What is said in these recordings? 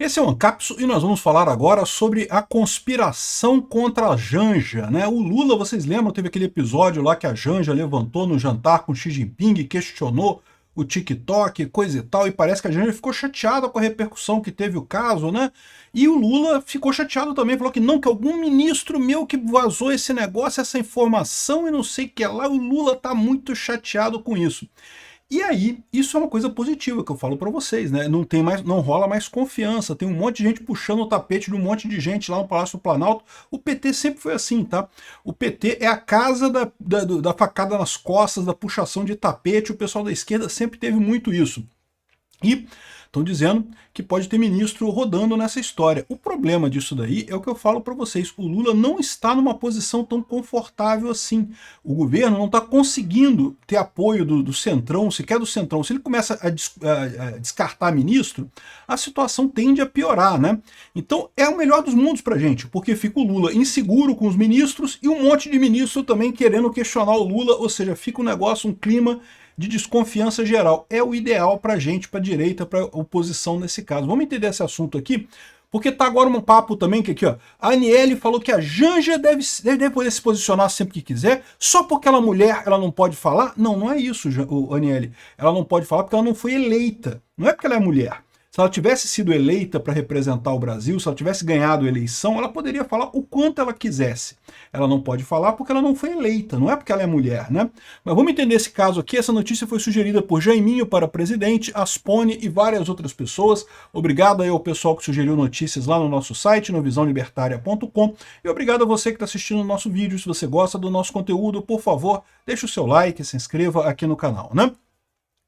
Esse é o Ancapso e nós vamos falar agora sobre a conspiração contra a Janja, né? O Lula, vocês lembram, teve aquele episódio lá que a Janja levantou no jantar com Xi Jinping e questionou o TikTok, coisa e tal, e parece que a Janja ficou chateada com a repercussão que teve o caso, né? E o Lula ficou chateado também, falou que não, que algum ministro meu que vazou esse negócio, essa informação e não sei o que lá, o Lula tá muito chateado com isso. E aí, isso é uma coisa positiva que eu falo para vocês, né? Não rola mais confiança, tem um monte de gente puxando o tapete de um monte de gente lá no Palácio do Planalto. O PT sempre foi assim, tá? O PT é a casa da facada nas costas, da puxação de tapete, o pessoal da esquerda sempre teve muito isso. E estão dizendo que pode ter ministro rodando nessa história. O problema disso daí é o que eu falo para vocês. O Lula não está numa posição tão confortável assim. O governo não está conseguindo ter apoio do Centrão, sequer do Centrão. Se ele começa a descartar ministro, a situação tende a piorar, né? Então é o melhor dos mundos para gente, porque fica o Lula inseguro com os ministros e um monte de ministro também querendo questionar o Lula, ou seja, fica um negócio, um clima de desconfiança geral. É o ideal para a gente, para a direita, para a oposição nesse caso. Vamos entender esse assunto aqui, porque tá agora um papo também que aqui, ó, a Aniele falou que a Janja deve poder se posicionar sempre que quiser, só porque ela é mulher ela não pode falar? Não, não é isso, Aniele. Ela não pode falar porque ela não foi eleita, não é porque ela é mulher. Se ela tivesse sido eleita para representar o Brasil, se ela tivesse ganhado a eleição, ela poderia falar o quanto ela quisesse. Ela não pode falar porque ela não foi eleita, não é porque ela é mulher, né? Mas vamos entender esse caso aqui. Essa notícia foi sugerida por Jaiminho para presidente, Aspone e várias outras pessoas. Obrigado aí ao pessoal que sugeriu notícias lá no nosso site, no visãolibertaria.com. E obrigado a você que está assistindo o nosso vídeo. Se você gosta do nosso conteúdo, por favor, deixe o seu like, se inscreva aqui no canal, né?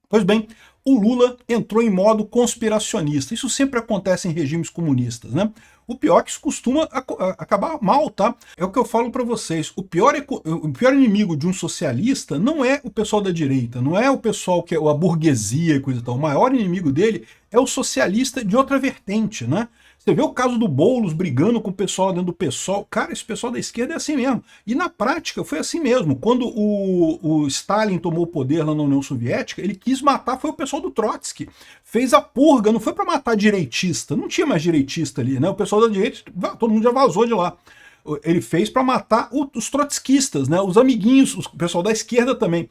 Pois bem, o Lula entrou em modo conspiracionista. Isso sempre acontece em regimes comunistas, né? O pior é que isso costuma acabar mal, tá? É o que eu falo para vocês. O pior inimigo de um socialista não é o pessoal da direita, não é o pessoal que é a burguesia e coisa e tal. O maior inimigo dele é o socialista de outra vertente, né? Você vê o caso do Boulos brigando com o pessoal dentro do PSOL. Cara, esse pessoal da esquerda é assim mesmo. E na prática foi assim mesmo. Quando o Stalin tomou o poder lá na União Soviética, ele quis matar, foi o pessoal do Trotsky. Fez a purga, não foi para matar direitista. Não tinha mais direitista ali, né? O pessoal da direita, todo mundo já vazou de lá. Ele fez para matar os trotskistas, né? Os amiguinhos, o pessoal da esquerda também.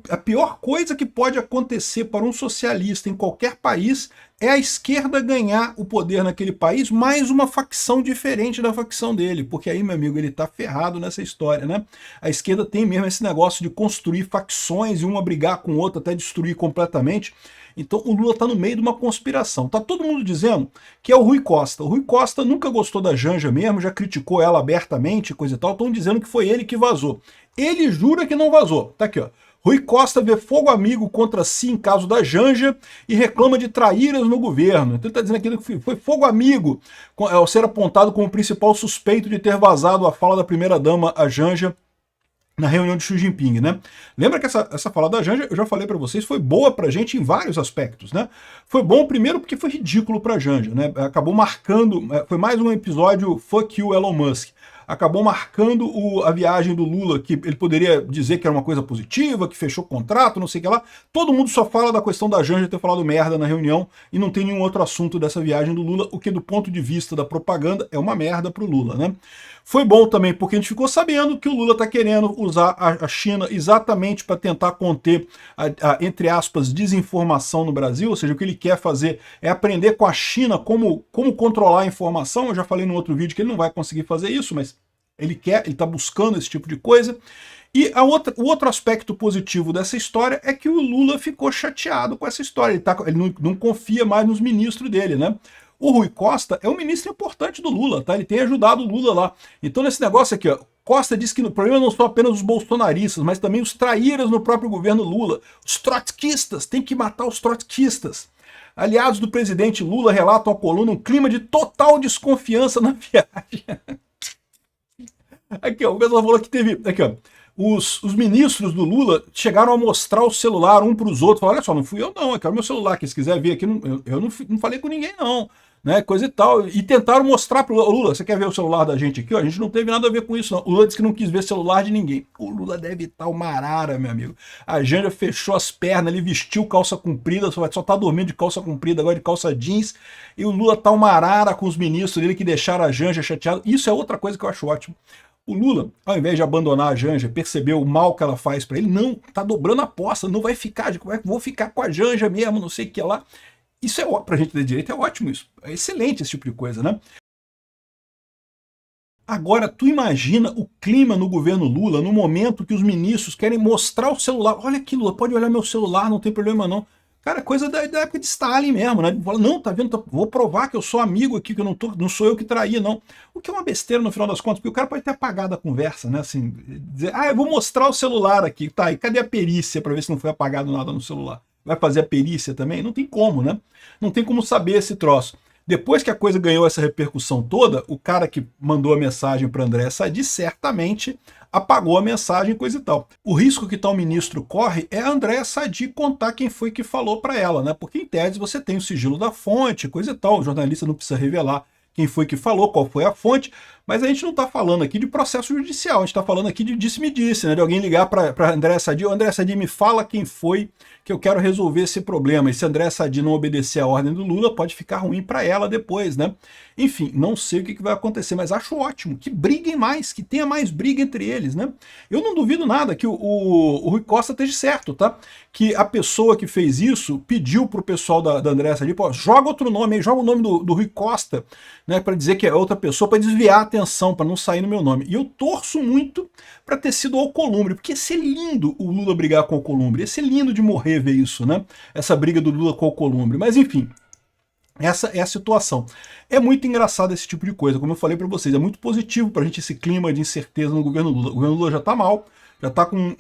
A pior coisa que pode acontecer para um socialista em qualquer país é a esquerda ganhar o poder naquele país, mais uma facção diferente da facção dele, porque aí, meu amigo, ele tá ferrado nessa história, né? A esquerda tem mesmo esse negócio de construir facções e uma brigar com o outro até destruir completamente. Então o Lula está no meio de uma conspiração. Tá todo mundo dizendo que é o Rui Costa. O Rui Costa nunca gostou da Janja mesmo, já criticou ela abertamente, coisa e tal. Estão dizendo que foi ele que vazou. Ele jura que não vazou. Tá aqui, ó. Rui Costa vê fogo amigo contra si em caso da Janja e reclama de traíras no governo. Então ele está dizendo aqui que foi fogo amigo ao ser apontado como principal suspeito de ter vazado a fala da primeira-dama, a Janja, na reunião de Xi Jinping, né? Lembra que essa fala da Janja, eu já falei para vocês, foi boa pra gente em vários aspectos, né? Foi bom primeiro porque foi ridículo pra Janja, né? Acabou marcando, foi mais um episódio Fuck You Elon Musk. Acabou marcando a viagem do Lula, que ele poderia dizer que era uma coisa positiva, que fechou contrato, não sei o que lá. Todo mundo só fala da questão da Janja ter falado merda na reunião e não tem nenhum outro assunto dessa viagem do Lula, o que do ponto de vista da propaganda é uma merda pro Lula, né? Foi bom também porque a gente ficou sabendo que o Lula está querendo usar a China exatamente para tentar conter entre aspas, desinformação no Brasil, ou seja, o que ele quer fazer é aprender com a China como controlar a informação. Eu já falei no outro vídeo que ele não vai conseguir fazer isso, mas ele está buscando esse tipo de coisa. E o outro aspecto positivo dessa história é que o Lula ficou chateado com essa história. Ele não confia mais nos ministros dele, né? O Rui Costa é um ministro importante do Lula, tá? Ele tem ajudado o Lula lá. Então, nesse negócio aqui, ó, Costa diz que o problema não são apenas os bolsonaristas, mas também os traíras no próprio governo Lula. Os trotskistas, tem que matar os trotskistas. Aliados do presidente Lula relatam à coluna um clima de total desconfiança na viagem. Aqui, ó, o pessoal falou que teve... Aqui, ó. Os ministros do Lula chegaram a mostrar o celular um para os outros. Falaram, olha só, não fui eu não, eu quero meu celular, que se quiser ver aqui, eu não falei com ninguém não. né, coisa e tal, e tentaram mostrar para o Lula, você quer ver o celular da gente aqui? Ó, a gente não teve nada a ver com isso, não. O Lula disse que não quis ver celular de ninguém. O Lula deve estar uma arara, meu amigo. A Janja fechou as pernas, ele vestiu calça comprida, só tá dormindo de calça comprida, agora de calça jeans, e o Lula tá uma arara com os ministros dele que deixaram a Janja chateada. Isso é outra coisa que eu acho ótimo. O Lula, ao invés de abandonar a Janja, percebeu o mal que ela faz para ele, não, tá dobrando a aposta, não vai ficar, vou ficar com a Janja mesmo, não sei o que lá. Isso é ótimo, pra gente de direita é ótimo isso, é excelente esse tipo de coisa, né? Agora, tu imagina o clima no governo Lula no momento que os ministros querem mostrar o celular. Olha aqui, Lula, pode olhar meu celular, não tem problema não. Cara, coisa da época de Stalin mesmo, né? Fala, não, tá vendo? Vou provar que eu sou amigo aqui, que eu não sou eu que traí, não. O que é uma besteira no final das contas, porque o cara pode ter apagado a conversa, né? Assim, dizer, eu vou mostrar o celular aqui, tá? E cadê a perícia para ver se não foi apagado nada no celular? Vai fazer a perícia também? Não tem como, né? Não tem como saber esse troço. Depois que a coisa ganhou essa repercussão toda, o cara que mandou a mensagem para André Sadi certamente apagou a mensagem, coisa e tal. O risco que tal ministro corre é a André Sadi contar quem foi que falou para ela, né? Porque em tese você tem o sigilo da fonte, coisa e tal, o jornalista não precisa revelar quem foi que falou, qual foi a fonte, mas a gente não está falando aqui de processo judicial, a gente está falando aqui de disse-me-disse, né? De alguém ligar para André Sadi, André Sadi, me fala quem foi que eu quero resolver esse problema, e se André Sadi não obedecer a ordem do Lula, pode ficar ruim para ela depois, né? Enfim, não sei o que vai acontecer, mas acho ótimo que briguem mais, que tenha mais briga entre eles, né? Eu não duvido nada que o Rui Costa esteja certo, tá? Que a pessoa que fez isso pediu pro pessoal da André Sadi, pô, joga outro nome aí, joga o nome do Rui Costa, né, para dizer que é outra pessoa, para desviar a atenção, para não sair no meu nome. E eu torço muito para ter sido o Alcolumbre, porque ia ser lindo o Lula brigar com o Alcolumbre, ia ser lindo de morrer ver isso, né? Essa briga do Lula com o Alcolumbre. Mas enfim, essa é a situação. É muito engraçado esse tipo de coisa, como eu falei para vocês, é muito positivo para a gente esse clima de incerteza no governo Lula. O governo Lula já está mal, já está com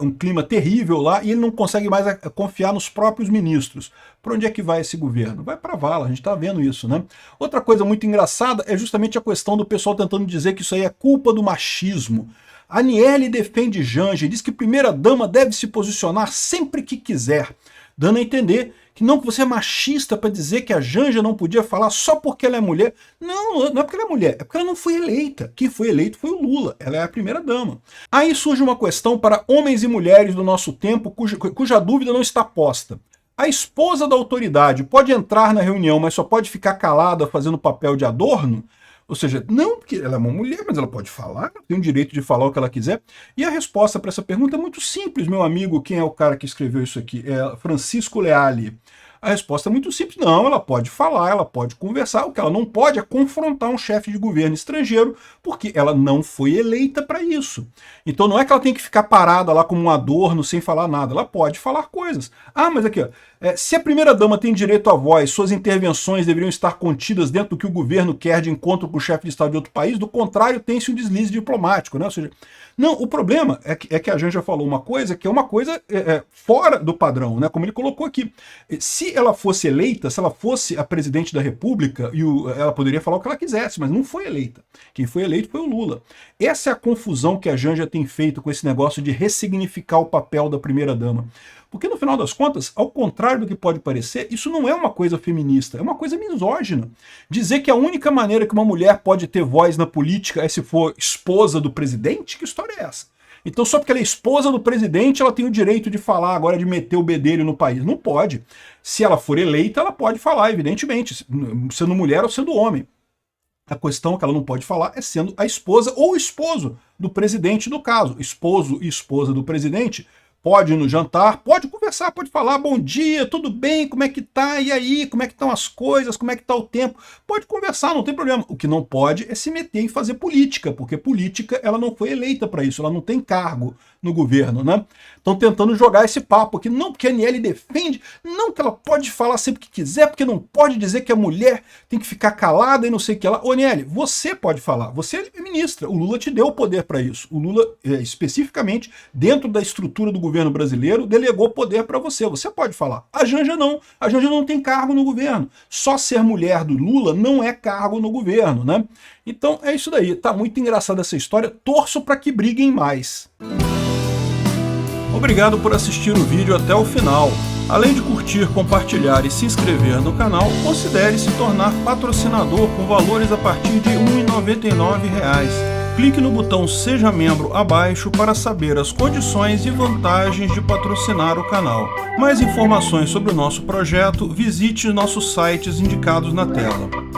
um clima terrível lá e ele não consegue mais confiar nos próprios ministros. Para onde é que vai esse governo? Vai para a vala, a gente está vendo isso, né? Outra coisa muito engraçada é justamente a questão do pessoal tentando dizer que isso aí é culpa do machismo. A Aniele defende Janja e diz que primeira-dama deve se posicionar sempre que quiser, dando a entender que não, que você é machista para dizer que a Janja não podia falar só porque ela é mulher. Não, não é porque ela é mulher, é porque ela não foi eleita. Quem foi eleito foi o Lula, ela é a primeira-dama. Aí surge uma questão para homens e mulheres do nosso tempo cuja dúvida não está posta. A esposa da autoridade pode entrar na reunião, mas só pode ficar calada fazendo papel de adorno? Ou seja, não, porque ela é uma mulher, mas ela pode falar, ela tem o direito de falar o que ela quiser. E a resposta para essa pergunta é muito simples, meu amigo. Quem é o cara que escreveu isso aqui? É Francisco Leali. A resposta é muito simples. Não, ela pode falar, ela pode conversar. O que ela não pode é confrontar um chefe de governo estrangeiro, porque ela não foi eleita para isso. Então não é que ela tem que ficar parada lá como um adorno, sem falar nada. Ela pode falar coisas. Ah, mas aqui, ó, se a primeira-dama tem direito à voz, suas intervenções deveriam estar contidas dentro do que o governo quer de encontro com o chefe de Estado de outro país, do contrário, tem-se um deslize diplomático, né? Ou seja, não, o problema é que a Janja falou uma coisa que é uma coisa fora do padrão, né? Como ele colocou aqui. Se ela fosse eleita, se ela fosse a presidente da República, ela poderia falar o que ela quisesse, mas não foi eleita. Quem foi eleito foi o Lula. Essa é a confusão que a Janja tem feito com esse negócio de ressignificar o papel da primeira-dama. Porque, no final das contas, ao contrário do que pode parecer, isso não é uma coisa feminista, é uma coisa misógina. Dizer que a única maneira que uma mulher pode ter voz na política é se for esposa do presidente? Que história é essa? Então, só porque ela é esposa do presidente, ela tem o direito de falar agora, de meter o bedelho no país. Não pode. Se ela for eleita, ela pode falar, evidentemente, sendo mulher ou sendo homem. A questão que ela não pode falar é sendo a esposa ou o esposo do presidente, no caso. Esposo e esposa do presidente pode ir no jantar, pode conversar, pode falar, bom dia, tudo bem, como é que tá, e aí, como é que estão as coisas, como é que tá o tempo, pode conversar, não tem problema. O que não pode é se meter em fazer política, porque política, ela não foi eleita para isso, ela não tem cargo no governo, né? Estão tentando jogar esse papo aqui, não, porque a Aniele defende, não, que ela pode falar sempre que quiser, porque não pode dizer que a mulher tem que ficar calada e não sei o que lá. Ô, Aniele, você pode falar, você é ministra, o Lula te deu o poder para isso. O Lula, especificamente, dentro da estrutura do governo brasileiro, delegou poder para você. Você pode falar. A Janja não. A Janja não tem cargo no governo. Só ser mulher do Lula não é cargo no governo, né? Então é isso daí. Tá muito engraçada essa história. Torço para que briguem mais. Obrigado por assistir o vídeo até o final. Além de curtir, compartilhar e se inscrever no canal, considere se tornar patrocinador com valores a partir de R$ 1,99. Clique no botão Seja Membro abaixo para saber as condições e vantagens de patrocinar o canal. Mais informações sobre o nosso projeto, visite nossos sites indicados na tela.